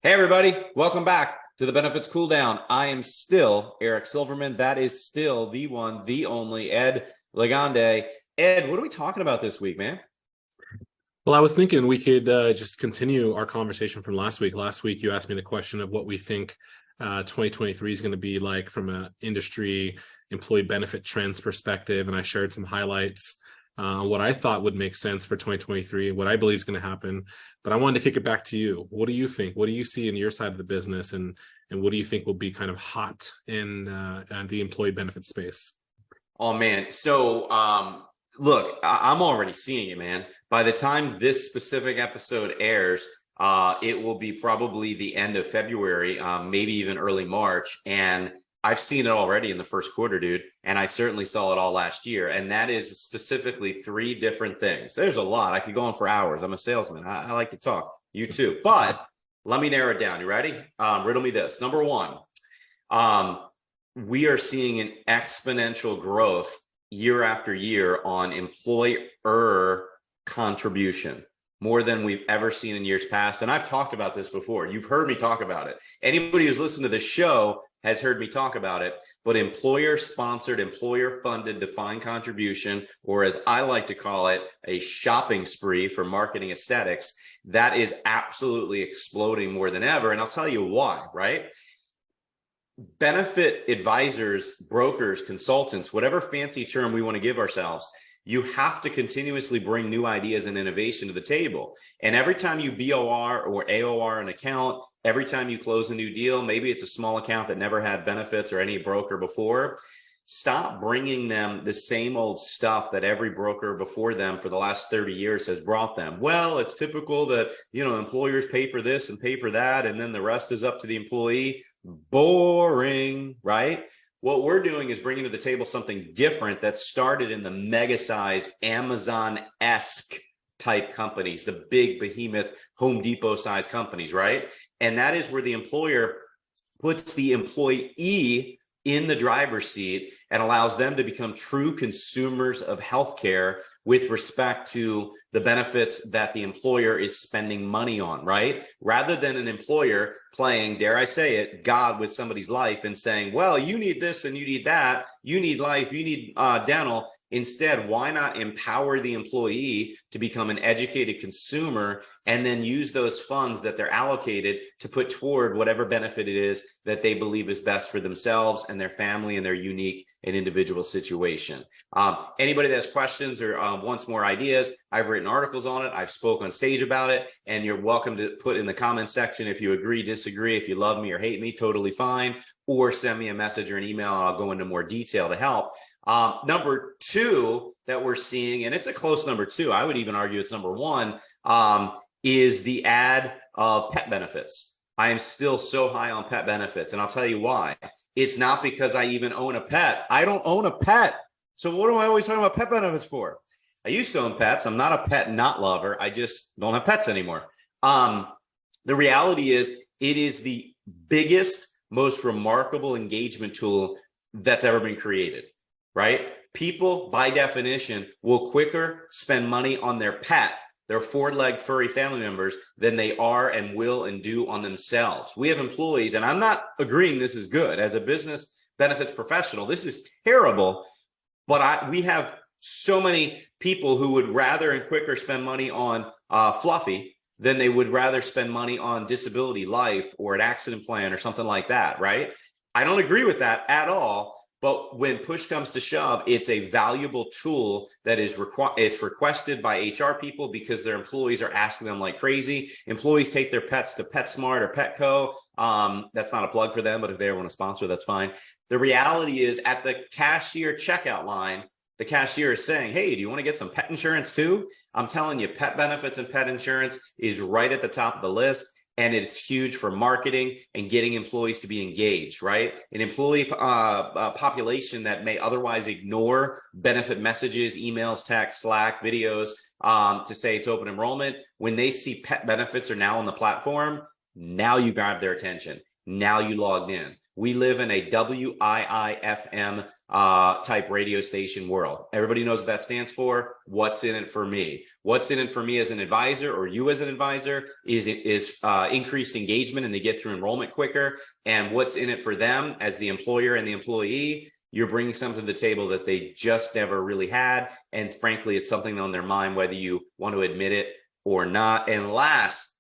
Hey, everybody. Welcome back to the Benefits Cooldown. I am still Eric Silverman. That is still the one, the only Ed Legande. Ed, what are we talking about this week, man? Well, I was thinking we could just continue our conversation from last week. Last week, you asked me the question of what we think 2023 is going to be like from an industry employee benefit trends perspective. And I shared some highlights what I thought would make sense for 2023, what I believe is going to happen. But I wanted to kick it back to you. What do you think? What do you see in your side of the business? And what do you think will be kind of hot in the employee benefit space? Oh, man. So, look, I'm already seeing it, man. By the time this specific episode airs, it will be probably the end of February, maybe even early March. And I've seen it already in the first quarter, dude. And I certainly saw it all last year. And that is specifically three different things. There's a lot. I could go on for hours. I'm a salesman. I like to talk. You too. But let me narrow it down. You ready? Riddle me this. Number one, we are seeing an exponential growth year after year on employer contribution, more than we've ever seen in years past. And I've talked about this before. You've heard me talk about it. Anybody who's listened to the show has heard me talk about it. But employer-sponsored, employer-funded defined contribution, or as I like to call it, a shopping spree for marketing aesthetics, that is absolutely exploding more than ever. And I'll tell you why, right? Benefit advisors, brokers, consultants, whatever fancy term we want to give ourselves, you have to continuously bring new ideas and innovation to the table. And every time you BOR or AOR an account, every time you close a new deal, maybe it's a small account that never had benefits or any broker before, stop bringing them the same old stuff that every broker before them for the last 30 years has brought them. Well, it's typical that, employers pay for this and pay for that, and then the rest is up to the employee. Boring, right? What we're doing is bringing to the table something different that started in the mega size Amazon-esque type companies, the big behemoth Home Depot size companies, right? And that is where the employer puts the employee in the driver's seat and allows them to become true consumers of healthcare with respect to the benefits that the employer is spending money on, right? Rather than an employer playing, dare I say it, God with somebody's life and saying, well, you need this and you need that, you need life, you need dental. Instead, why not empower the employee to become an educated consumer and then use those funds that they're allocated to put toward whatever benefit it is that they believe is best for themselves and their family and their unique and individual situation. Anybody that has questions or wants more ideas, I've written articles on it. I've spoke on stage about it, and you're welcome to put in the comment section if you agree, disagree, if you love me or hate me, totally fine, or send me a message or an email and I'll go into more detail to help. Number two that we're seeing, and it's a close number two, I would even argue it's number one, is the ad of pet benefits. I am still so high on pet benefits, and I'll tell you why. It's not because I even own a pet. I don't own a pet. So what am I always talking about pet benefits for? I used to own pets. I'm not a pet not lover. I just don't have pets anymore. The reality is it is the biggest, most remarkable engagement tool that's ever been created. Right? People, by definition, will quicker spend money on their pet, their four-legged furry family members, than they are and will and do on themselves. We have employees, and I'm not agreeing this is good. As a business benefits professional, this is terrible, but we have so many people who would rather and quicker spend money on Fluffy than they would rather spend money on disability, life, or an accident plan or something like that, right? I don't agree with that at all. But when push comes to shove, it's a valuable tool that is it's requested by HR people because their employees are asking them like crazy. Employees take their pets to PetSmart or Petco. That's not a plug for them, but if they want to sponsor, that's fine. The reality is at the cashier checkout line, the cashier is saying, hey, do you want to get some pet insurance too? I'm telling you, pet benefits and pet insurance is right at the top of the list. And it's huge for marketing and getting employees to be engaged, right? An employee population that may otherwise ignore benefit messages, emails, text, Slack, videos to say it's open enrollment. When they see pet benefits are now on the platform, now you grab their attention. Now you logged in. We live in a WIIFM type radio station world. Everybody knows what that stands for. What's in it for me? What's in it for me as an advisor, or you as an advisor, is increased engagement and they get through enrollment quicker. And what's in it for them as the employer and the employee? You're bringing something to the table that they just never really had. And frankly, it's something on their mind, whether you want to admit it or not. And last,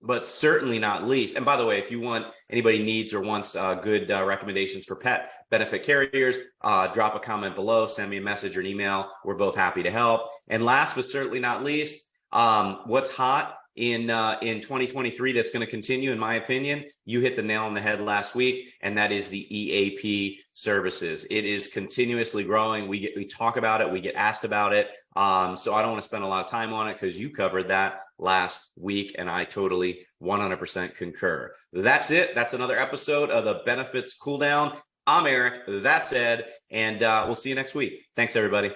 but certainly not least, and by the way, if you want, anybody needs or wants good recommendations for pet benefit carriers, drop a comment below, send me a message or an email. We're both happy to help. And last but certainly not least, what's hot in 2023 that's going to continue, in my opinion, you hit the nail on the head last week, and that is the EAP services. It is continuously growing. We talk about it, we get asked about it. So I don't want to spend a lot of time on it because you covered that last week, and I totally 100% concur. That's it. That's another episode of the Benefits Cooldown. I'm Eric. That's Ed, and we'll see you next week. Thanks, everybody.